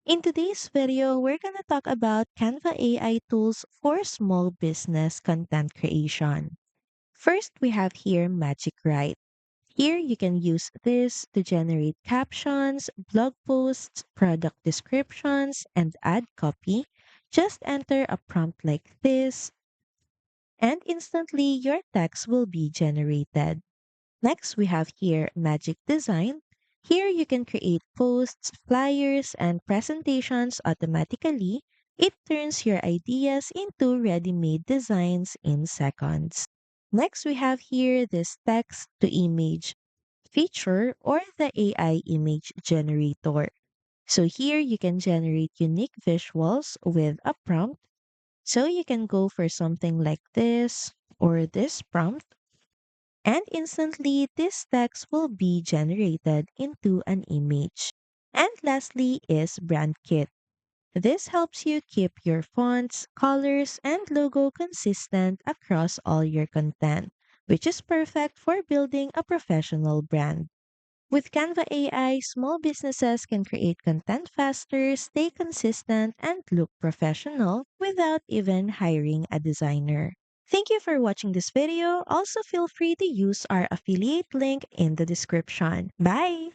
In today's video, we're going to talk about Canva AI tools for small business content creation. First, we have here Magic Write. Here, you can use this to generate captions, blog posts, product descriptions, and add copy. Just enter a prompt like this, and instantly your text will be generated. Next, we have here Magic Design. Here you can create posts, flyers, and presentations automatically. It turns your ideas into ready-made designs in seconds. Next, we have here this text to image feature or the AI image generator. So here you can generate unique visuals with a prompt. So you can go for something like this or this prompt, and instantly this text will be generated into an image. And lastly is Brand Kit. This helps you keep your fonts, colors, and logo consistent across all your content, which is perfect for building a professional brand. With Canva AI, small businesses can create content faster, stay consistent, and look professional without even hiring a designer. Thank you for watching this video. Also, feel free to use our affiliate link in the description. Bye!